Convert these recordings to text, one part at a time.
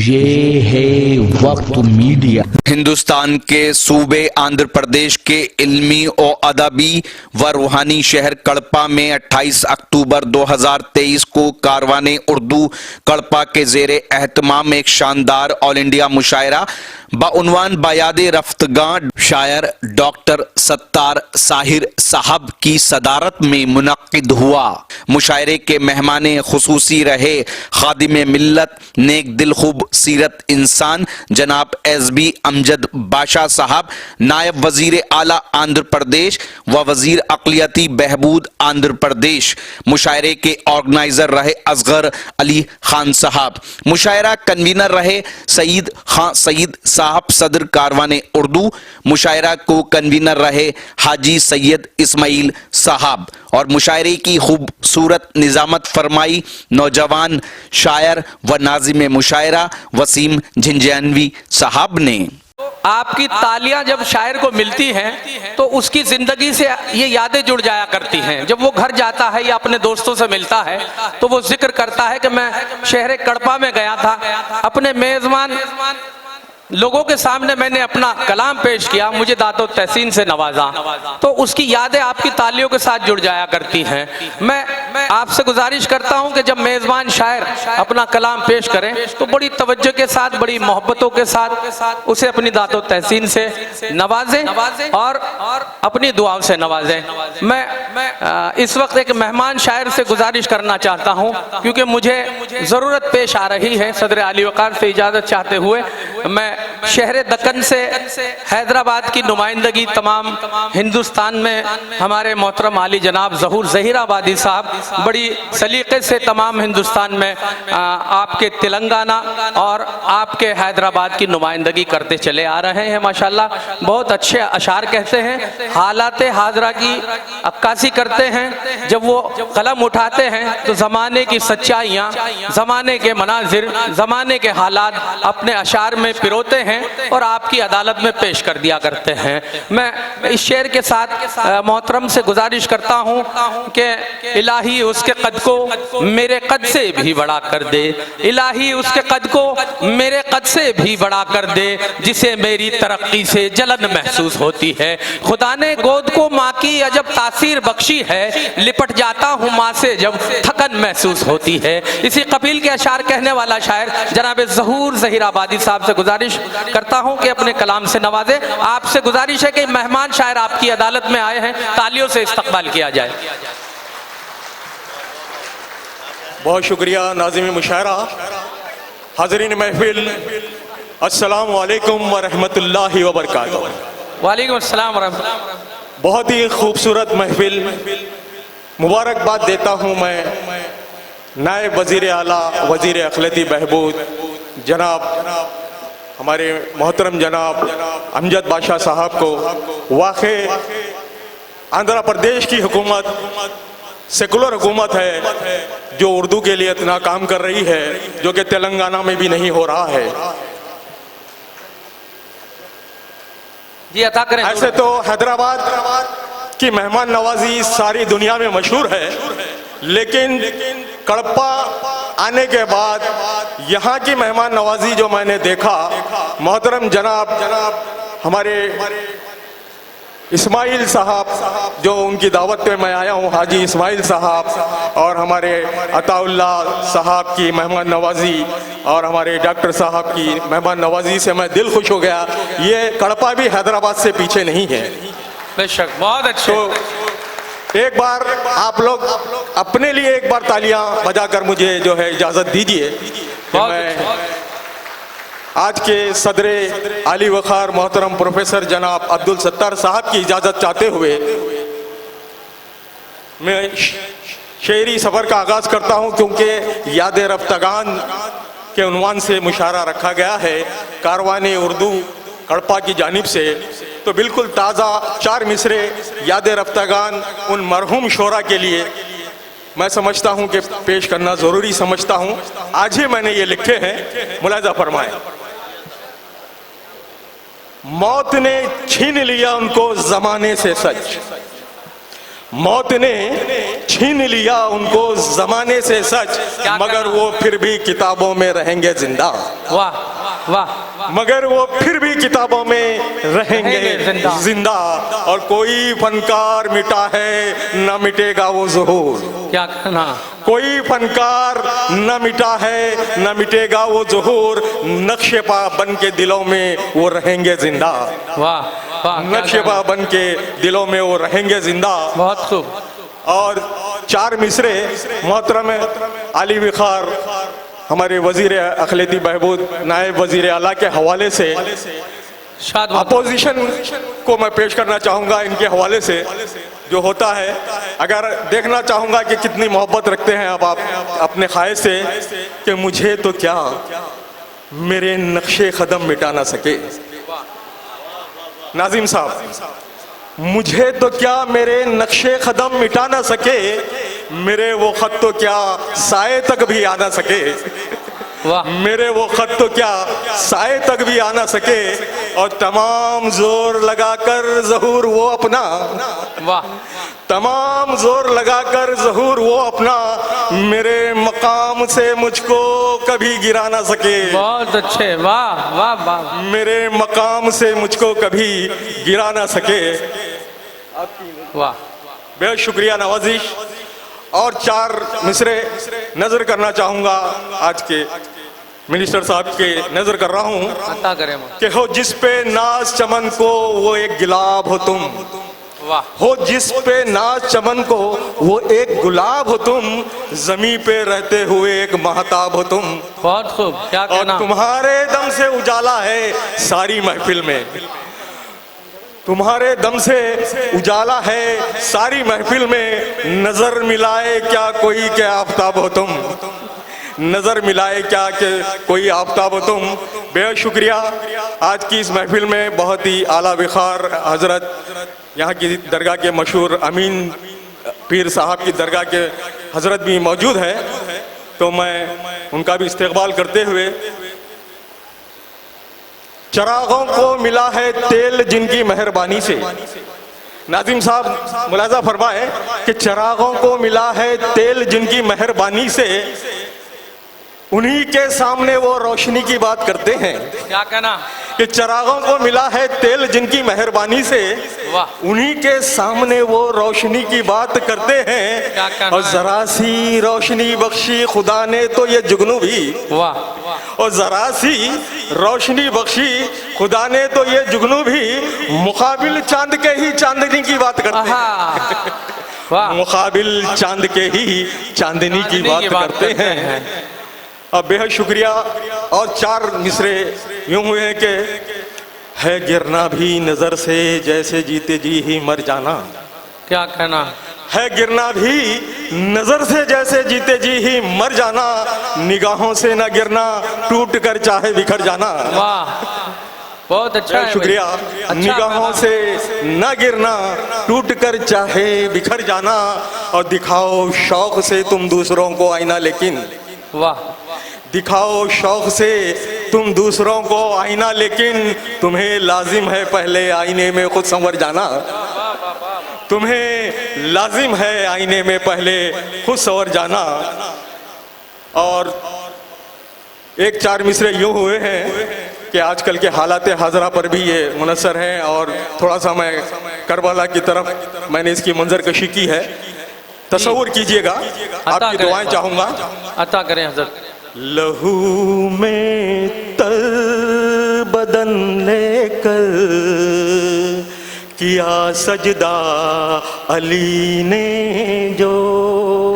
ये है वक्त मीडिया। हिंदुस्तान के सूबे आंध्र प्रदेश के इल्मी और अदबी व रूहानी शहर कड़पा में 28 अक्टूबर 2023 को कारवाने उर्दू कड़पा के जेरे एहतमाम एक शानदार ऑल इंडिया मुशायरा बउनवान बयादे रफ्तगां शायर डॉक्टर सत्तार साहिर साहब की सदारत में मुनक्किद हुआ। मुशायरे के मेहमान खुसूसी रहे खादिम मिल्लत नेक दिल खूब सीरत इंसान जनाब SB अमजद बाशा साहब, नायब वजीर आला आंध्र प्रदेश व वजीर अक़लियती बहबूद आंध्र प्रदेश। मुशायरे के ऑर्गेनाइजर रहे असगर अली खान साहब। मुशायरा कन्वीनर रहे सईद खां सईद साहब सदर कारवाने उर्दू। मुशायरा को कन्वीनर रहे हाजी सैयद इस्माइल साहब और मुशायरे की खूबसूरत निजामत फरमाई नौजवान शायर व नाजिम मुशायरा वसीम झिंझानवी साहब ने। आपकी तालियां जब शायर को मिलती हैं तो उसकी जिंदगी से ये यादें जुड़ जाया करती हैं। जब वो घर जाता है या अपने दोस्तों से मिलता है तो वो जिक्र करता है कि मैं शहर कड़पा में गया था, अपने मेजबान लोगों के सामने मैंने अपना कलाम पेश किया, मुझे दातो तहसीन से नवाजा। तो उसकी यादें आपकी तालियों के साथ जुड़ जाया करती हैं। मैं आपसे गुजारिश करता हूं कि जब मेजबान शायर अपना कलाम पेश करें तो बड़ी तवज्जो के साथ, बड़ी मोहब्बतों के साथ उसे अपनी दातो तहसीन से नवाजें और अपनी दुआओं से नवाजें। मैं इस वक्त एक मेहमान शायर से गुजारिश करना चाहता हूं क्योंकि मुझे ज़रूरत पेश आ रही है। सदर आली वक़ार से इजाज़त चाहते हुए मैं शहर दक्कन से हैदराबाद की नुमाइंदगी तमाम हिंदुस्तान में हमारे मोहतरम आली जनाब ज़हूर ज़हीराबादी साहब बड़ी सलीके से तमाम हिंदुस्तान में आपके तेलंगाना और आपके हैदराबाद की नुमाइंदगी करते चले आ रहे हैं। माशाल्लाह बहुत अच्छे अशार कहते हैं, हालात हाजरा की अक्कासी करते हैं। जब वो कलम उठाते हैं तो ज़माने की सच्चाइयाँ, ज़माने के मनाजिर, ज़माने के हालात अपने अशार में पिरोते हैं और आपकी अदालत में पेश कर दिया करते हैं। मैं इस शेर के साथ मोहतरम से गुजारिश करता हूँ कि इलाही उसके कद को मेरे कद से भी बड़ा कर दे, इलाही उसके कद को मेरे कद से भी बड़ा कर दे, जिसे मेरी तरक्की से जलन महसूस होती है। खुदा ने गोद को माँ की अजब तासीर बख्शी है, लिपट जाता हूँ माँ से जब थकन महसूस होती है। इसी कबील के अशार कहने वाला शायर जनाब ज़हूर ज़हीराबादी साहब से गुजारिश करता हूं कि अपने कलाम से नवाजे। आपसे गुजारिश है कि मेहमान शायर आपकी अदालत में आए हैं, तालियों से इस्तकबाल किया जाए। बहुत शुक्रिया नाज़िम मुशायरा। हाज़रीन महफिल, अस्सलाम वालेकुम व रहमतुल्लाहि व बरकातुहू। वालेकुम अस्सलाम व रहमतुल्लाह। बहुत ही खूबसूरत महफिल, मुबारकबाद देता हूँ मैं नायब वज़ीर आला वज़ीर अक़लियती बहबूद जनाब हमारे मोहतरम जनाब अमजद बाशा साहब को। वाक़ई आंध्र प्रदेश की हुकूमत सेकुलर हुकूमत है जो उर्दू के लिए इतना काम कर रही है जो कि तेलंगाना में भी नहीं हो रहा है। जी अता करें। ऐसे तो हैदराबाद की मेहमान नवाजी सारी दुनिया में मशहूर है, लेकिन कड़पा आने के बाद यहाँ की मेहमान नवाजी जो मैंने देखा, मोहतरम जनाब हमारे इस्माइल साहब जो उनकी दावत पे मैं आया हूँ, हाजी इस्माइल साहब, और हमारे अताउल्ला साहब की मेहमान नवाजी और हमारे डॉक्टर साहब की मेहमान नवाजी से मैं दिल खुश हो गया। ये कड़पा भी हैदराबाद से पीछे नहीं है। बेशक, बहुत अच्छे। तो एक बार आप लोग अपने लिए एक बार तालियां बजाकर मुझे जो है इजाज़त दीजिए कि मैं आज के सदरे आली वक़ार मोहतरम प्रोफेसर जनाब अब्दुल सत्तार साहब की इजाज़त चाहते हुए मैं शेरी सफ़र का आगाज़ करता हूँ, क्योंकि याद रफ्तगान के उन्वान से मुशायरा रखा गया है कारवाने उर्दू कड़पा की जानिब से। तो बिल्कुल ताज़ा 4 मिसरे याद रफ्तगान उन मरहूम शोरा के लिए मैं समझता हूँ कि पेश करना ज़रूरी समझता हूँ। आज ही मैंने ये लिखे हैं, मुलाज़ा फरमाएं। मौत ने छीन लिया उनको ज़माने से सच, मौत ने छीन लिया उनको जमाने से सच, क्या मगर कहना? वो फिर भी किताबों में रहेंगे जिंदा। वाह वाह। मगर वो फिर भी किताबों में रहेंगे रहेंगे जिंदा। और कोई फनकार मिटा है न मिटेगा वो ज़ुहूर। क्या कहना? कोई फनकार न मिटा है न मिटेगा वो ज़ुहूर। नक्शे पा बन के दिलों में वो रहेंगे जिंदा। वाह वाह। क्या नक्शे कहना? पा बन के दिलों में वो रहेंगे जिंदा। बहुत खूब। और चार मिसरे मोहतरम आली विखार हमारे वजीर अखिलती बहबूद नायब वजीर आला के हवाले से शाद बात। अपोजिशन को मैं पेश करना चाहूँगा। इनके हवाले से जो होता है, अगर देखना चाहूँगा कि कितनी मोहब्बत रखते हैं अब आप अपने ख्वाहिश से, कि मुझे तो क्या मेरे नक्शे कदम मिटा ना सके। नाजिम साहब, मुझे तो क्या मेरे नक्शे कदम मिटा ना सके, मेरे वो खत तो क्या साए तक भी आ ना सके। वाह। मेरे वो खत तो क्या साए तक भी आ ना सके। और तमाम जोर लगाकर ज़हूर वो अपना, वाह। तमाम जोर लगाकर ज़हूर वो अपना, मेरे मकाम से मुझको कभी गिरा ना सके। बहुत अच्छे। वाह वाह वाह। मेरे मकाम से मुझको कभी गिरा ना सके। वाह। बेहद शुक्रिया नवाजिश। और चार मिसरे नजर करना चाहूंगा आज के मिनिस्टर साहब के नजर कर रहा हूं अता करे मां। कि हो जिस पे नाज चमन को वो एक गुलाब हो तुम। वाह। हो जिस पे नाज चमन को वो एक गुलाब हो तुम, जमी पे रहते हुए एक महताब हो तुम। बहुत खूब। क्या और कहना? तुम्हारे दम से उजाला है सारी महफिल में। तुम्हारे दम से उजाला है सारी महफिल में। नजर मिलाए क्या कोई के आफताब हो तुम। नजर मिलाए क्या के कोई आफताब हो तुम। बेहद शुक्रिया। आज की इस महफिल में बहुत ही आला विखार हजरत यहाँ की दरगाह के मशहूर अमीन पीर साहब की दरगाह के हजरत भी मौजूद है, तो मैं उनका भी इस्तेकबाल करते हुए, चरागों को मिला है तेल जिनकी मेहरबानी से। नाजिम साहब मुलाजा फरमाए कि चरागों को मिला है तेल जिनकी मेहरबानी से, उन्हीं के सामने वो रोशनी की बात करते हैं। क्या कहना? कि चरागों को मिला है तेल जिनकी मेहरबानी से, वाह। उन्हीं के सामने वो रोशनी की बात करते क्या हैं। कहना और है? जरा सी रोशनी बख्शी खुदा ने तो ये जुगनू भी। वाह। और जरा सी रोशनी बख्शी खुदा ने तो ये जुगनू भी, मुकाबिल चांद के ही चांदनी की बात करते हैं। आहा। वाह। मुकाबिल चांद के ही चांदनी की बात करते हैं। अब बेहद शुक्रिया। और चार मिसरे यूं हुए हैं कि है गिरना भी नजर से जैसे जीते जी ही मर जाना। क्या कहना? है गिरना भी नजर से जैसे जीते जी ही मर जाना। निगाहों से न गिरना टूट कर चाहे बिखर जाना। वाह। बहुत अच्छा है। शुक्रिया। अच्छा निगाहों कहना। से न गिरना टूट कर चाहे बिखर जाना। और दिखाओ शौक से तुम दूसरों को आईना, लेकिन वाह। दिखाओ शौक से तुम दूसरों को आईना, लेकिन तुम्हें लाजिम है पहले आईने में खुद संवर जाना। तुम्हें लाजिम है आईने में पहले खुद संवर जाना। और एक चार मिसरे यूं हुए हैं कि आजकल के हालात हाजरा पर भी ये मुनसर हैं। और थोड़ा सा मैं करबला की तरफ मैंने इसकी मंजर कशी की है, तसव्वुर कीजिएगा। आपकी दुआएं चाहूंगा। अता करें हजरत। लहू में तर बदन लेकर किया सजदा अली ने जो।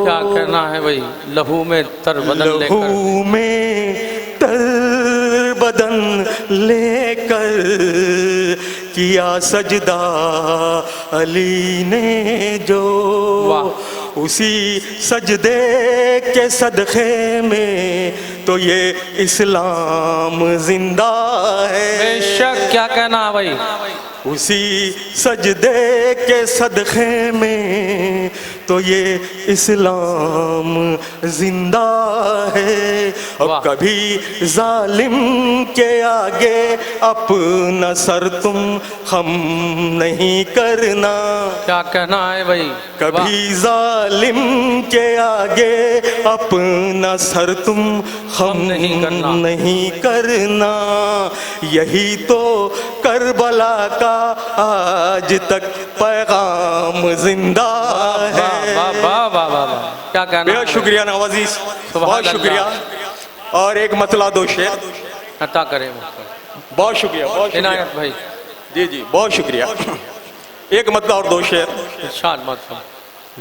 क्या कहना है भाई? लहू में तर बदन लेकर। लहू में तर बदन लेकर किया सजदा अली ने जो। वाह। उसी सजदे के सदक़े में तो ये इस्लाम जिंदा है। बेशक। क्या कहना है भाई? उसी सजदे के सदक़े में तो ये इस्लाम जिंदा है। और वाह। कभी जालिम के आगे अपना सर तुम खम नहीं करना। क्या कहना है भाई, वाह। कभी जालिम के आगे अपना सर तुम खम नहीं करना। यही तो करबला का आज तक पैगाम जिंदा है। वाह वाह वाह वाह वाह, क्या कहना बेहद है? शुक्रिया नवाजी, बहुत शुक्रिया। और एक मतला दो शेर अता करें बहुत शुक्रिया, बहुत शुक्रिया इनायत भाई, जी जी बहुत शुक्रिया। एक मतला और दो शेर। इरशाद मत।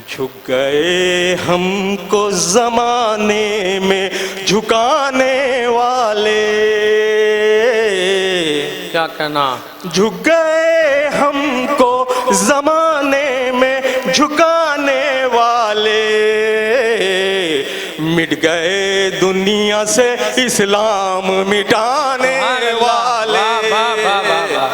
झुक गए हमको जमाने में झुकाने वाले। क्या कहना, झुक गए हमको जमाने में झुकाने वाले। मिट गए दुनिया से इस्लाम मिटाने वाले। वाह वाह वाह वाह वाह,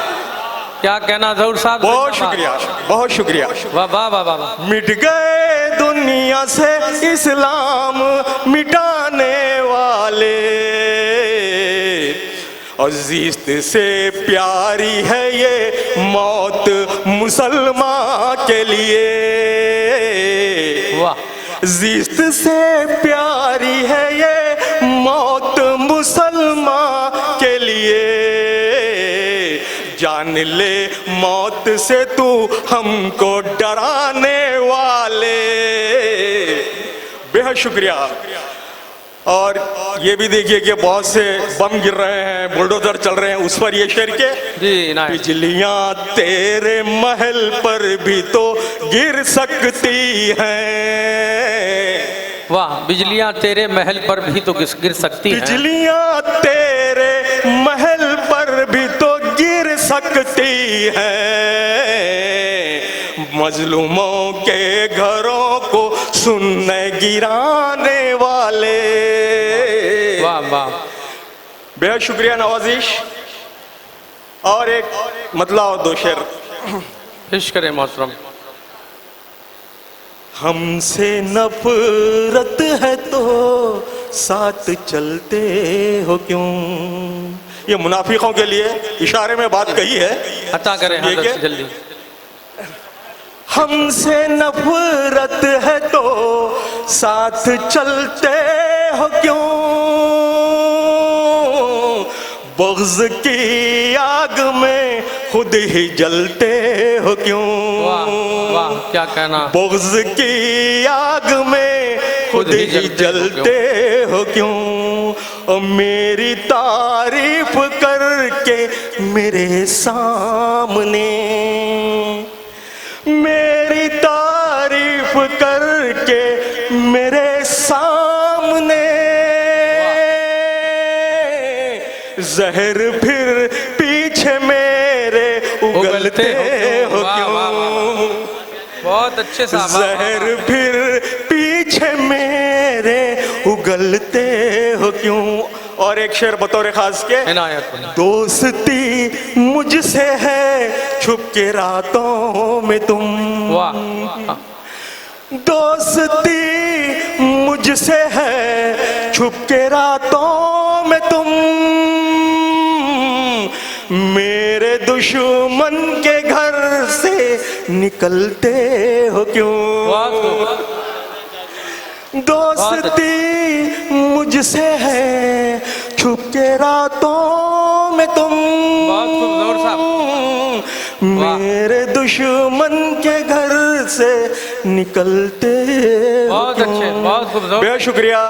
क्या कहना जहूर साहब, बहुत शुक्रिया, बहुत शुक्रिया। वाह वाह वाह वाह वाह। मिट गए दुनिया से इस्लाम मिटाने वाले। और जीस्त से प्यारी है ये मौत मुसलमान के लिए। वाह, जीस्त से प्यारी है ये मौत मुसलमान के लिए। जान ले मौत से तू हमको डराने वाले। बेहद शुक्रिया। और ये भी देखिए कि बहुत से बम गिर रहे हैं, बुलडोजर चल रहे हैं, उस पर ये शेर के जी इनायत। बिजलियां तेरे महल पर भी तो गिर सकती हैं। वाह, बिजलियां तेरे महल पर भी तो गिर सकती हैं। बिजलियां तेरे महल पर भी तो गिर सकती हैं। मजलूमों के घरों को सुनने गिराने वाले। वाह वाह, बेहद शुक्रिया नवाजिश। और एक मतला और दो शेर। पेश करें मोहतरम। हमसे नफरत है तो साथ चलते हो क्यों। ये मुनाफिकों के लिए इशारे में बात कही है। अता करें ये हजरत क्या? जल्दी। हमसे नफरत है तो साथ चलते हो क्यों। बग़्ज़ की आग में खुद ही जलते हो क्यों। वाह वाह, क्या कहना, बग़्ज़ की आग में खुद ही जलते हो क्यों। और मेरी तारीफ करके मेरे सामने, मेरी तारीफ करके मेरे सामने जहर फिर पीछे मेरे उगलते हो क्यों। बहुत अच्छे साहब। जहर फिर पीछे मेरे उगलते हो क्यों। और एक शेर बतौर खास के। इनायत। दोस्ती मुझसे है छुप के रातों में तुम। वाह, दोस्ती मुझसे है छुप के रातों में तुम। मेरे दुश्मन के घर से निकलते हो क्यों। दोस्ती मुझसे है छुप के रातों में तुम। बहुत खूब साहब। मेरे दुश्मन के घर से निकलते हो बहुत क्यों। अच्छे, बहुत खूब। बेहद शुक्रिया,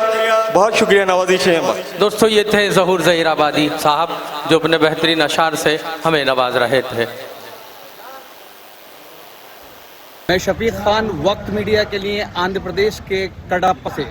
बहुत शुक्रिया नवाज़िश अहमद। दोस्तों, ये थे ज़हूर ज़हीराबादी साहब जो अपने बेहतरीन अशार से हमें नवाज रहे थे। मैं शफीक खान, वक्त मीडिया के लिए आंध्र प्रदेश के कड़ाप से।